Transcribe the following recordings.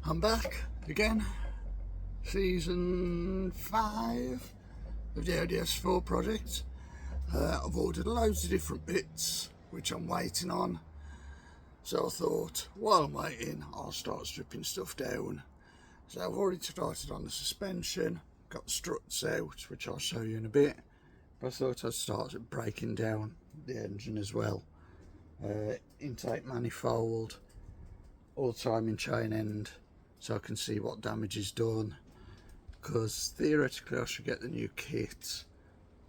I'm back again, season 5 of the Audi S4 project. I've ordered loads of different bits which I'm waiting on, so I thought while I'm waiting I'll start stripping stuff down. So I've already started on the suspension, got the struts out which I'll show you in a bit, but I thought I'd start breaking down the engine as well. Intake manifold, all timing chain end, so I can see what damage is done, because theoretically I should get the new kit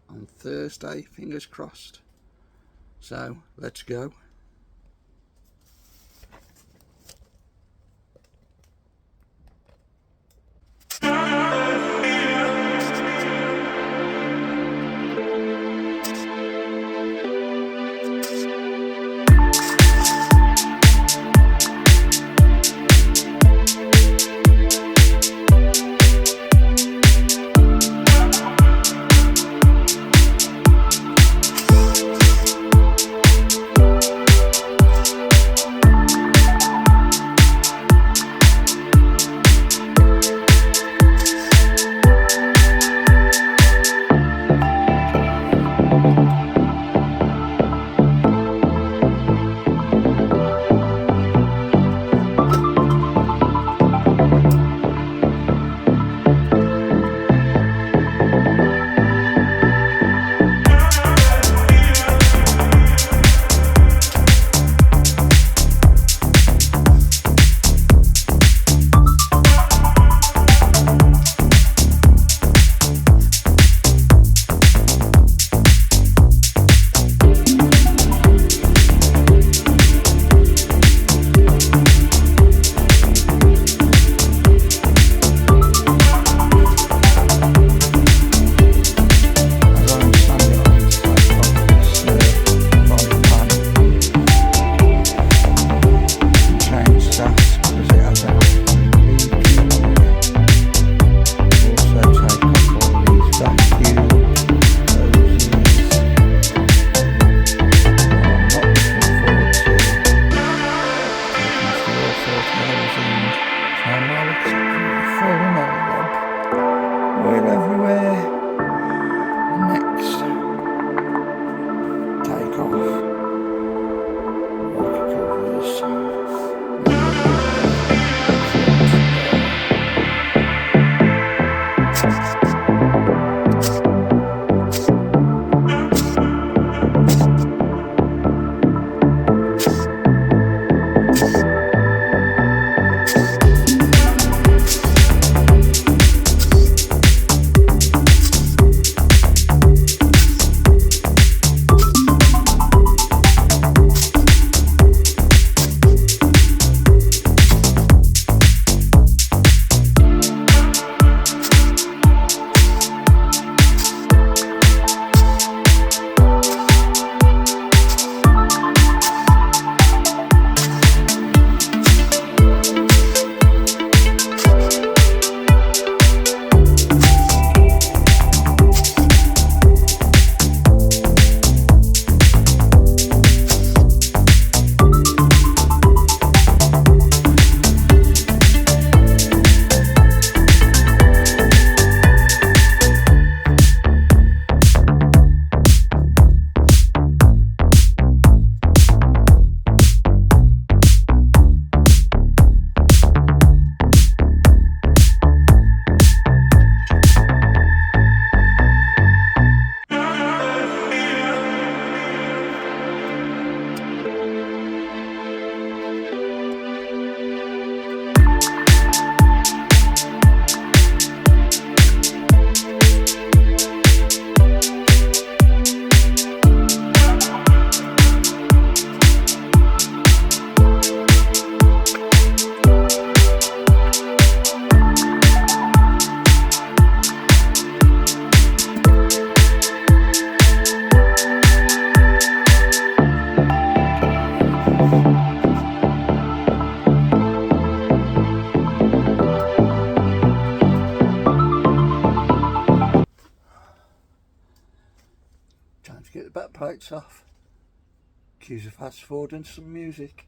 on Thursday, fingers crossed. So let's go. Oil everywhere. Next, take off rocker covers. Time to get the back plates off. Cue a fast forward and some music.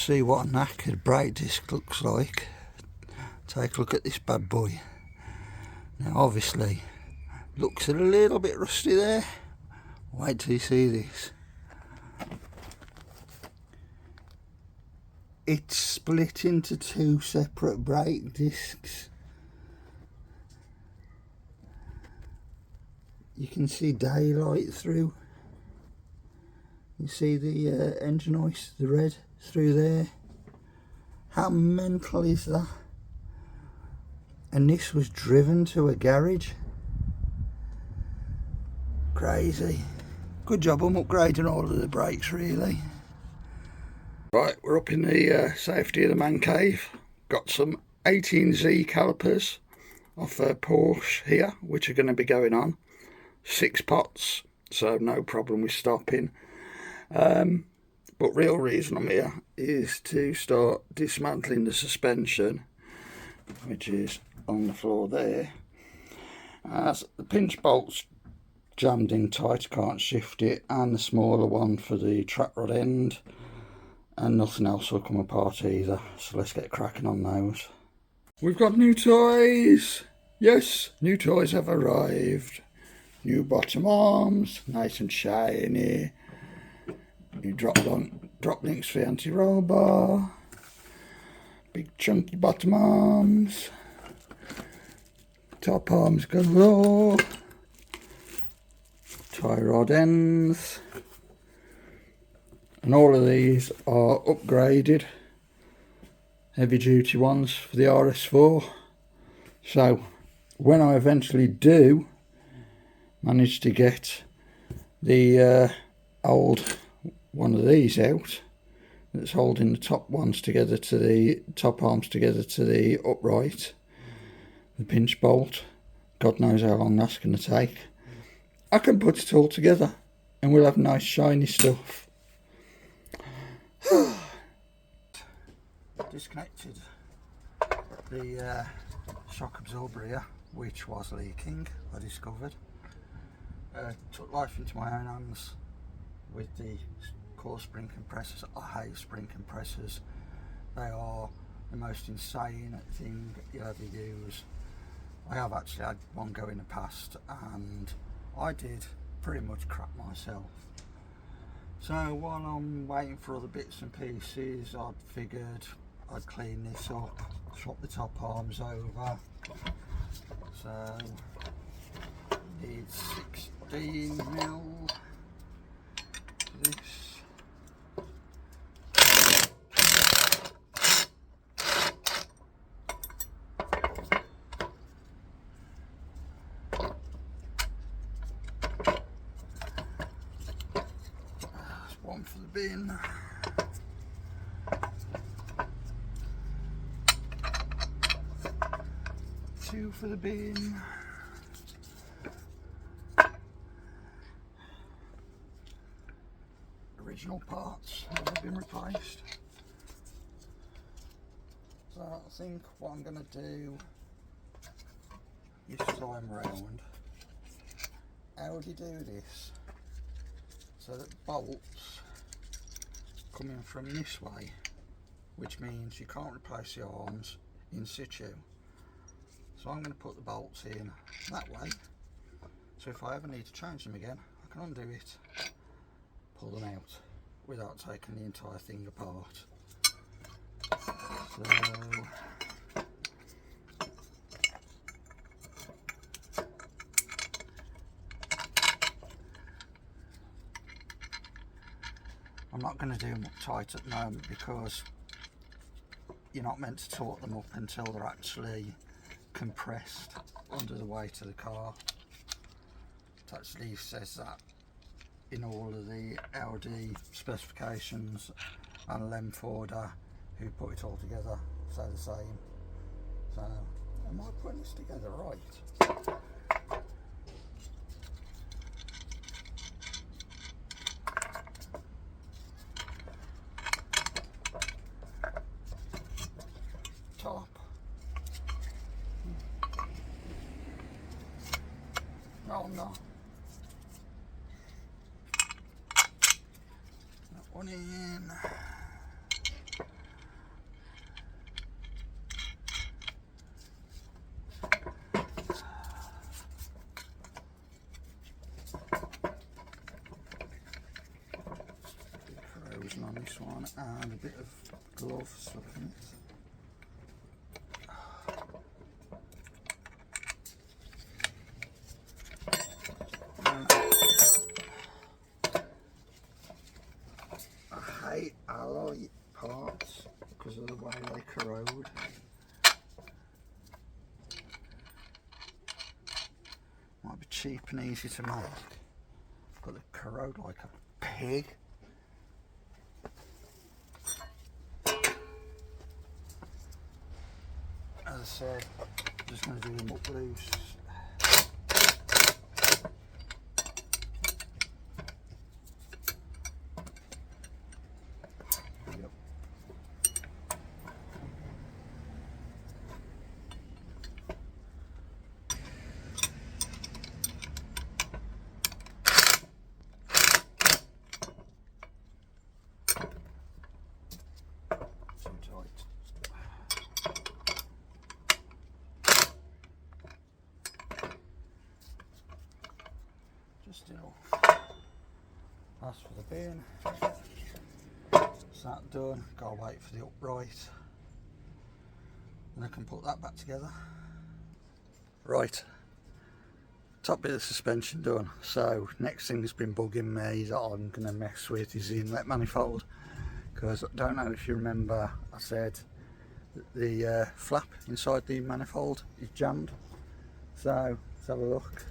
see what a knackered brake disc looks like, take a look at this bad boy. Now obviously looks a little bit rusty there. Wait till you see this. It's split into two separate brake discs. You can see daylight through. You see the engine hoist, the red through there. How mental is that? And this was driven to a garage. Crazy. Good job on upgrading all of the brakes really. Right, we're up in the safety of the man cave. Got some 18Z calipers off Porsche here, which are going to be going on. 6 pots, so no problem with stopping. But real reason I'm here is to start dismantling the suspension, which is on the floor there. As the pinch bolt's jammed in tight, can't shift it, and the smaller one for the track rod end. And nothing else will come apart either, so let's get cracking on those. We've got new toys! Yes, new toys have arrived. New bottom arms, nice and shiny. New drop links for the anti-roll bar. Big chunky bottom arms. Top arms galore. Tie rod ends. And all of these are upgraded heavy duty ones for the RS4. So when I eventually do manage to get the old one of these out that's holding the top ones together to the top arms together to the upright, the pinch bolt, God knows how long that's going to take, I can put it all together and we'll have nice shiny stuff. Disconnected the shock absorber here, which was leaking, I discovered. Took life into my own hands with the core spring compressors. I hate spring compressors. They are the most insane thing you'll ever use. I have actually had one go in the past and I did pretty much crap myself. So while I'm waiting for other bits and pieces, I'd figured I'd clean this up, swap the top arms over. So need 16mm. This. One for the bin. Two for the bin. Original parts have been replaced. So I think what I'm going to do this time round, Audi do this so that bolts coming from this way, which means you can't replace the arms in situ. So I'm going to put the bolts in that way, so if I ever need to change them again, I can undo it, pull them out without taking the entire thing apart. So I'm not going to do them up tight at the moment because you're not meant to taut them up until they're actually compressed under the weight of the car. It actually says that in all of the Audi specifications, and Lem Forder, who put it all together, say the same. So am I putting this together right? Top. No, I'm not. That one in. bit of glove stuff in it. I hate alloy parts because of the way they corrode. Might be cheap and easy to make, but they corrode like a pig. As I said, I'm just going to do them up loose. Yep. Too tight. Just enough. That's for the bin. That's that done. Gotta wait for the upright. And I can put that back together. Right. Top bit of suspension done. So next thing that's been bugging me that I'm gonna mess with is the inlet manifold. Because I don't know if you remember, I said that the flap inside the manifold is jammed. So let's have a look.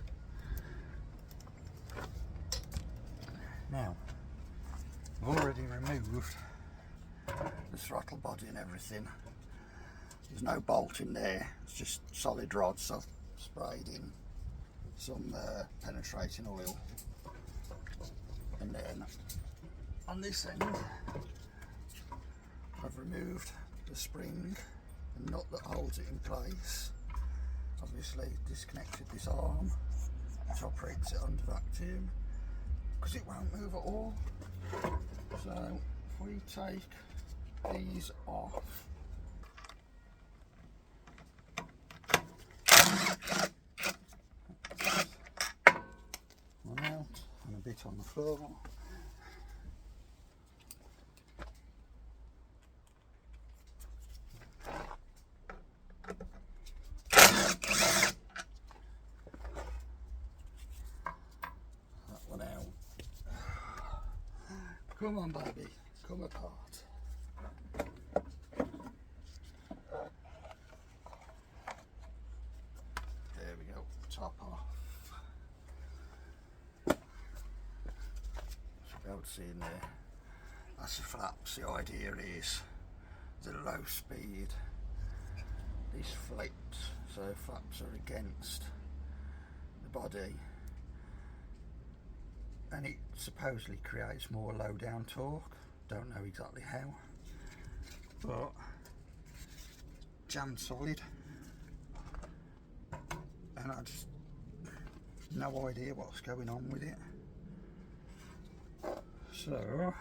Now, I've already removed the throttle body and everything. There's no bolt in there, it's just solid rods. So I've sprayed in some penetrating oil. And then on this end, I've removed the spring and nut that holds it in place. Obviously disconnected this arm, which operates it under vacuum, because it won't move at all. So if we take these off, one out and a bit on the floor. Come on, baby, come apart. There we go, top off. Should be able to see in there. That's the flaps. The idea is the low speed. These flips, so flaps are against the body. And it supposedly creates more low down torque. Don't know exactly how, but jammed solid, and I just no idea what's going on with it. So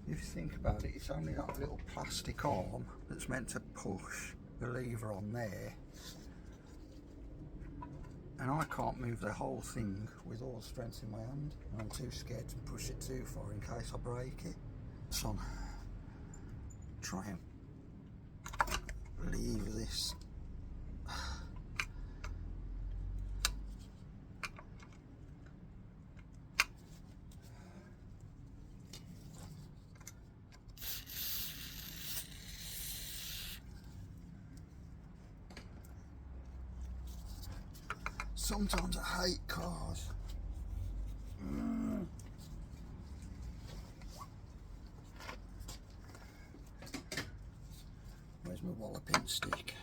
if you think about it, it's only that little plastic arm that's meant to push the lever on there. And I can't move the whole thing with all the strength in my hand, and I'm too scared to push it too far in case I break it. So try and leave this. Sometimes I hate cars. Where's my walloping stick?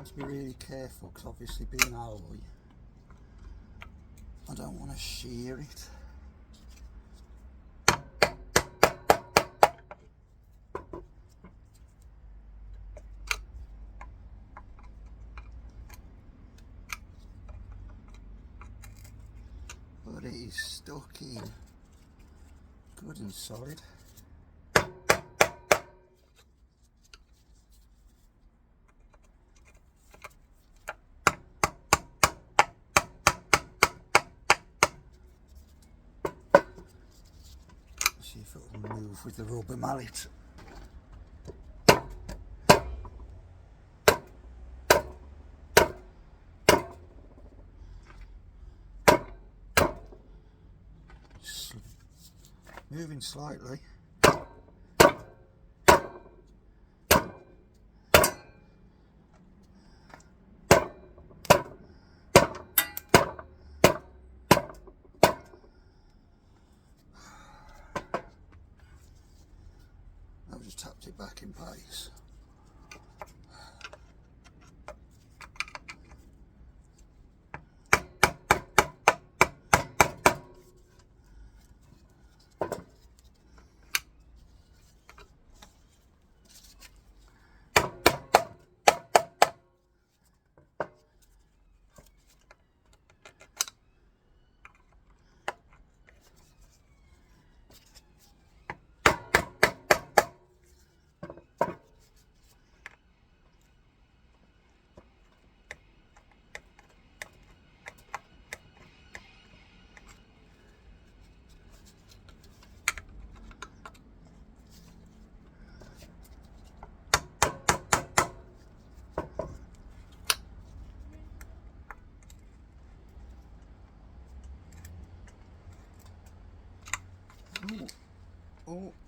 To be really careful, because obviously being alloy, I don't want to shear it. is stuck in good and solid. See if it will move with the rubber mallet. Moving slightly. I've just tapped it back in place.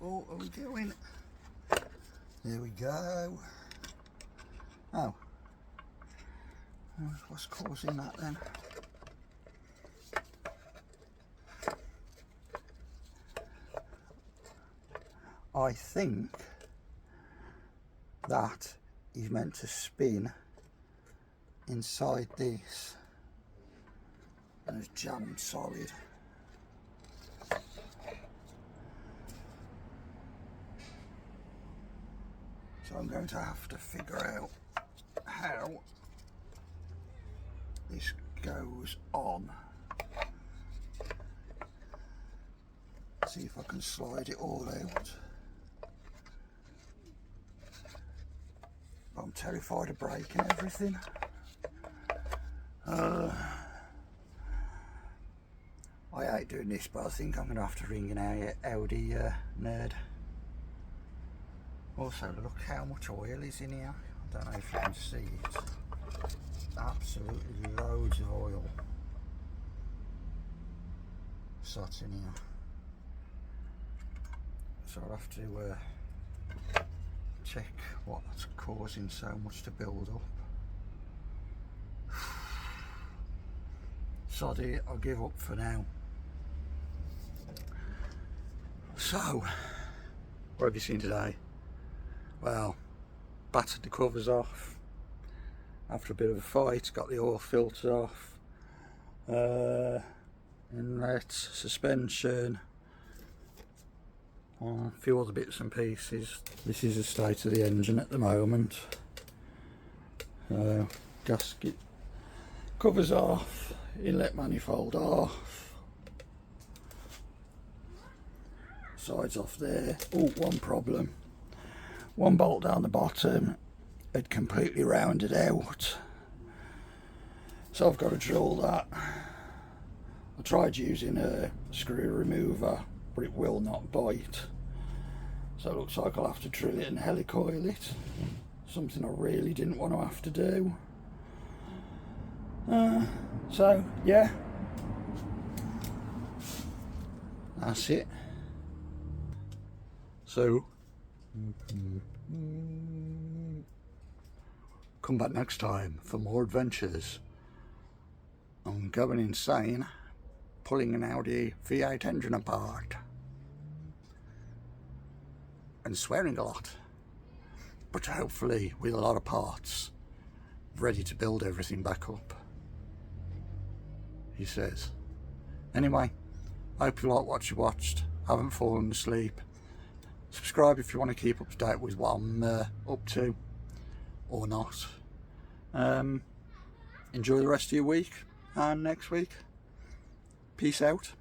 Oh, are we going? There we go. Oh. What's causing that then? I think that is meant to spin inside this and it's jammed solid. So I'm going to have to figure out how this goes on. See if I can slide it all out. I'm terrified of breaking everything. I hate doing this, but I think I'm going to have to ring an Audi nerd. Also, look how much oil is in here. I don't know if you can see it. Absolutely loads of oil sat in here. So I'll have to check what's causing so much to build up. Sod it, I'll give up for now. So, what have you seen today? Well, battered the covers off after a bit of a fight, got the oil filter off, inlet, suspension, a few other bits and pieces. This is the state of the engine at the moment. Gasket covers off, inlet manifold off, sides off there. Oh, one problem. One bolt down the bottom had completely rounded out, so I've got to drill that. I tried using a screw remover, but it will not bite, so it looks like I'll have to drill it and helicoil it, something I really didn't want to have to do. So yeah, that's it. So come back next time for more adventures. I'm going insane pulling an Audi V8 engine apart and swearing a lot, but hopefully with a lot of parts ready to build everything back up, he says. Anyway, I hope you like what you watched, haven't fallen asleep. Subscribe if you want to keep up to date with what I'm up to, or not. Enjoy the rest of your week, and next week, peace out.